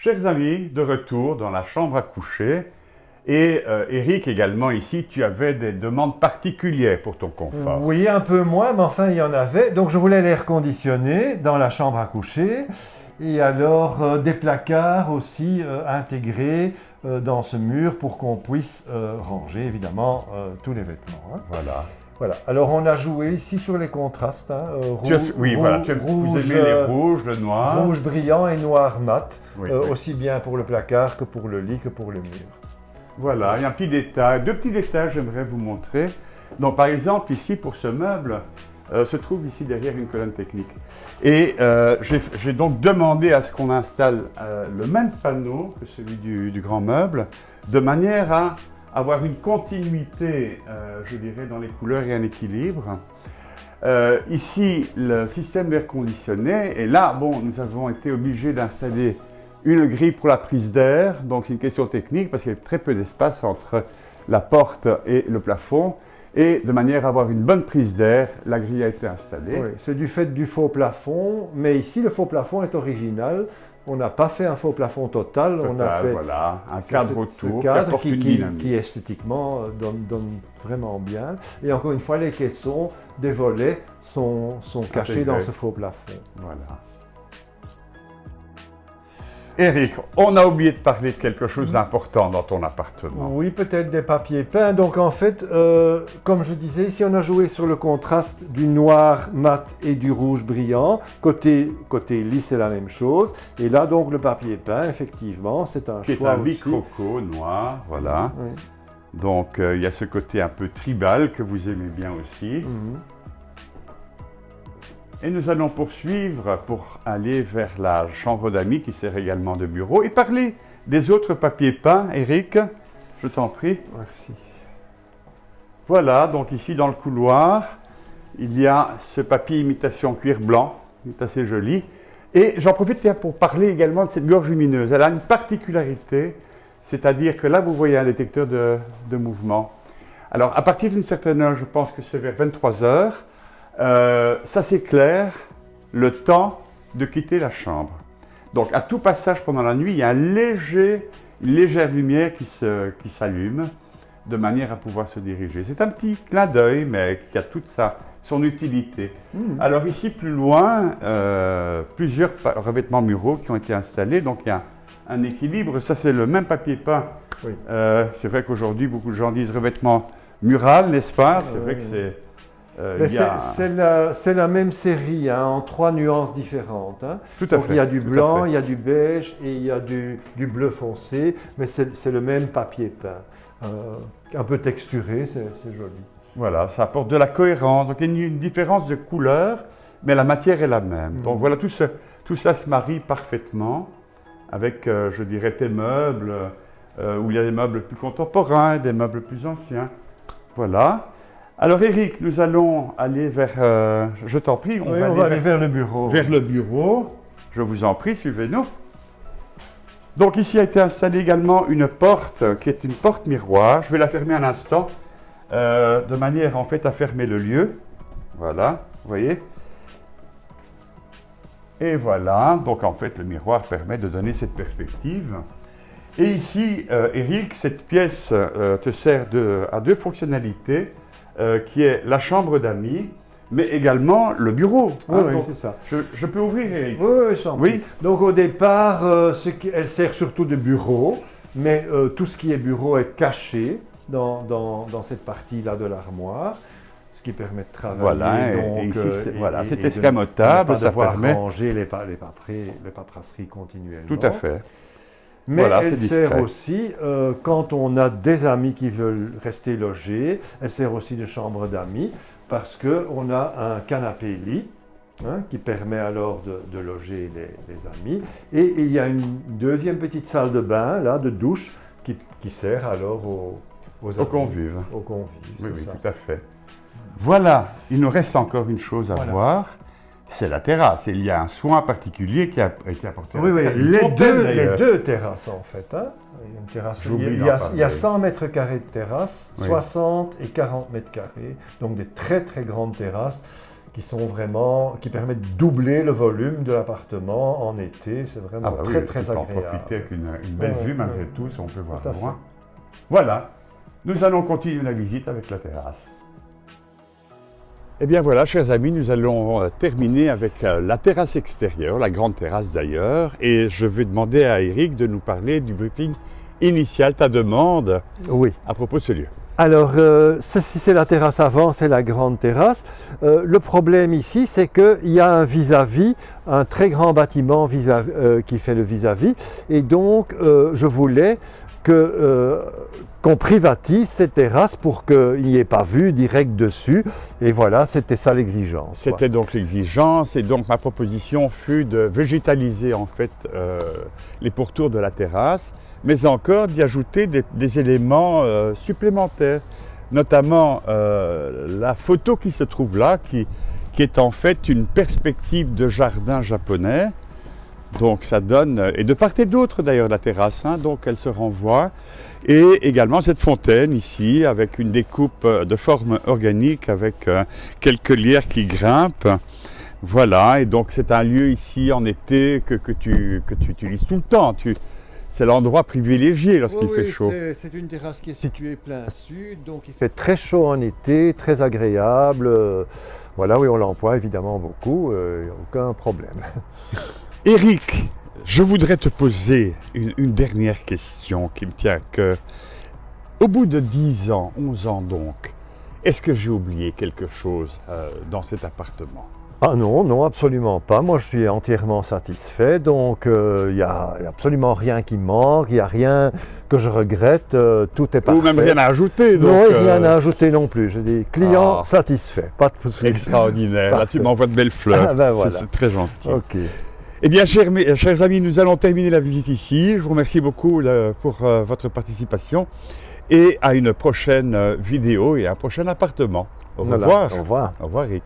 Chers amis, de retour dans la chambre à coucher. Et Eric, également ici, tu avais des demandes particulières pour ton confort. Oui, un peu moins, mais enfin il y en avait. Donc je voulais l'air conditionné dans la chambre à coucher. Et alors des placards aussi intégrés dans ce mur pour qu'on puisse ranger évidemment tous les vêtements. Hein. Voilà. Voilà. Alors on a joué ici sur les contrastes. Hein, Voilà. Vous aimez les rouges, le noir. Rouge brillant et noir mat. Oui. Aussi bien pour le placard que pour le lit que pour le mur. Voilà, il y a un petit détail, deux petits détails que j'aimerais vous montrer. Donc par exemple ici pour ce meuble, se trouve ici derrière une colonne technique. Et j'ai donc demandé à ce qu'on installe le même panneau que celui du grand meuble, de manière à avoir une continuité, je dirais, dans les couleurs et un équilibre. Ici, le système d'air conditionné, et là, bon, nous avons été obligés d'installer une grille pour la prise d'air, donc c'est une question technique parce qu'il y a très peu d'espace entre la porte et le plafond. Et de manière à avoir une bonne prise d'air, la grille a été installée. Oui, c'est du fait du faux plafond, mais ici le faux plafond est original. On n'a pas fait un faux plafond total, on a fait voilà, un cadre autour qui apporte une dynamique. Qui esthétiquement donne vraiment bien. Et encore une fois, les caissons des volets sont cachés dans ce faux plafond. Voilà. Eric, on a oublié de parler de quelque chose d'important dans ton appartement. Oui, peut-être des papiers peints. Donc en fait, comme je disais, ici on a joué sur le contraste du noir mat et du rouge brillant. Côté lit, c'est la même chose. Et là, donc, le papier peint, effectivement, c'est un choix aussi. C'est un bicroco noir, voilà. Oui. Donc il y a ce côté un peu tribal que vous aimez bien aussi. Et nous allons poursuivre pour aller vers la chambre d'amis qui sert également de bureau et parler des autres papiers peints. Eric, je t'en prie. Merci. Voilà, donc ici dans le couloir, il y a ce papier imitation cuir blanc, qui est assez joli. Et j'en profite pour parler également de cette gorge lumineuse. Elle a une particularité, c'est-à-dire que là vous voyez un détecteur de mouvement. Alors à partir d'une certaine heure, je pense que c'est vers 23 heures, ça s'éclaire le temps de quitter la chambre. Donc à tout passage pendant la nuit, il y a une légère lumière qui s'allume de manière à pouvoir se diriger. C'est un petit clin d'œil, mais qui a toute son utilité. Alors ici, plus loin, plusieurs revêtements muraux qui ont été installés. Donc il y a un équilibre. Ça, c'est le même papier peint. Oui. C'est vrai qu'aujourd'hui, beaucoup de gens disent revêtement mural, n'est-ce pas? C'est vrai que c'est... C'est la même série, hein, en 3 nuances différentes. Hein. Tout à fait. Il y a du blanc, il y a du beige et il y a du bleu foncé, mais c'est le même papier peint. Un peu texturé, c'est joli. Voilà, ça apporte de la cohérence. Donc il y a une différence de couleur, mais la matière est la même. Donc voilà, tout ça se marie parfaitement avec, je dirais, tes meubles, où il y a des meubles plus contemporains, des meubles plus anciens. Voilà. Alors Eric, nous allons aller vers, je t'en prie, on va aller vers le bureau. Vers le bureau, je vous en prie, suivez-nous. Donc ici a été installée également une porte, qui est une porte miroir. Je vais la fermer un instant, de manière en fait à fermer le lieu. Voilà, vous voyez. Et voilà, donc en fait le miroir permet de donner cette perspective. Et ici, Eric, cette pièce te sert à deux fonctionnalités. Qui est la chambre d'amis, mais également le bureau. Oui, oui, c'est ça. Je peux ouvrir, Eric? Oui. Donc au départ, elle sert surtout de bureau, mais tout ce qui est bureau est caché dans cette partie-là de l'armoire, ce qui permet de travailler. Voilà, donc, voilà, c'est escamotable, ça permet... de devoir ranger les paperasseries continuellement. Tout à fait. Mais voilà, elle sert aussi, quand on a des amis qui veulent rester logés, elle sert aussi de chambre d'amis parce qu'on a un canapé-lit qui permet alors de loger les amis. Et il y a une deuxième petite salle de bain, là, de douche, qui sert alors aux convives. Aux convives, oui, ça. Tout à fait. Voilà, il nous reste encore une chose à voir. C'est la terrasse. Il y a un soin particulier qui a été apporté. Oui, les deux terrasses en fait. Hein. Il y a une terrasse. Il y a 100 mètres carrés de terrasse, 60 et 40 mètres carrés. Donc des très très grandes terrasses qui permettent de doubler le volume de l'appartement en été. C'est vraiment très en agréable. profiter avec une belle vue malgré tout, si on peut voir Tout à loin. fait. Voilà, nous allons continuer la visite avec la terrasse. Eh bien voilà, chers amis, nous allons terminer avec la terrasse extérieure, la grande terrasse d'ailleurs, et je vais demander à Eric de nous parler du briefing initial, ta demande Oui. à propos de ce lieu. Alors, ceci c'est la terrasse avant, c'est la grande terrasse. Le problème ici, c'est qu'il y a un vis-à-vis, un très grand bâtiment qui fait le vis-à-vis, et donc je voulais qu'on privatise cette terrasse pour qu'il n'y ait pas vue direct dessus. Et voilà, c'était ça l'exigence. C'était donc l'exigence, et donc ma proposition fut de végétaliser en fait les pourtours de la terrasse, mais encore d'y ajouter des éléments supplémentaires, notamment la photo qui se trouve là, qui est en fait une perspective de jardin japonais. Donc ça donne, et de part et d'autre d'ailleurs la terrasse, hein, donc elle se renvoie. Et également cette fontaine ici, avec une découpe de forme organique, avec quelques lierres qui grimpent. Voilà, et donc c'est un lieu ici en été que tu utilises tout le temps. C'est l'endroit privilégié lorsqu'il fait chaud. C'est une terrasse qui est située plein sud, donc il fait très chaud en été, très agréable. Voilà, oui, on l'emploie évidemment beaucoup, aucun problème. Eric, je voudrais te poser une dernière question qui me tient à cœur. Au bout de 10 ans, 11 ans donc, est-ce que j'ai oublié quelque chose dans cet appartement ? Ah non, non, absolument pas. Moi, je suis entièrement satisfait, donc il n'y a absolument rien qui manque, il n'y a rien que je regrette, tout est parfait. Ou même rien à ajouter. Donc, non, rien à ajouter non plus. J'ai des clients satisfaits, pas de soucis. Extraordinaire. Là, tu m'envoies de belles fleurs. Ah, ben voilà. C'est très gentil. Ok. Eh bien, chers amis, nous allons terminer la visite ici. Je vous remercie beaucoup pour votre participation et à une prochaine vidéo et un prochain appartement. Au revoir. Voilà, au revoir. Au revoir, Eric.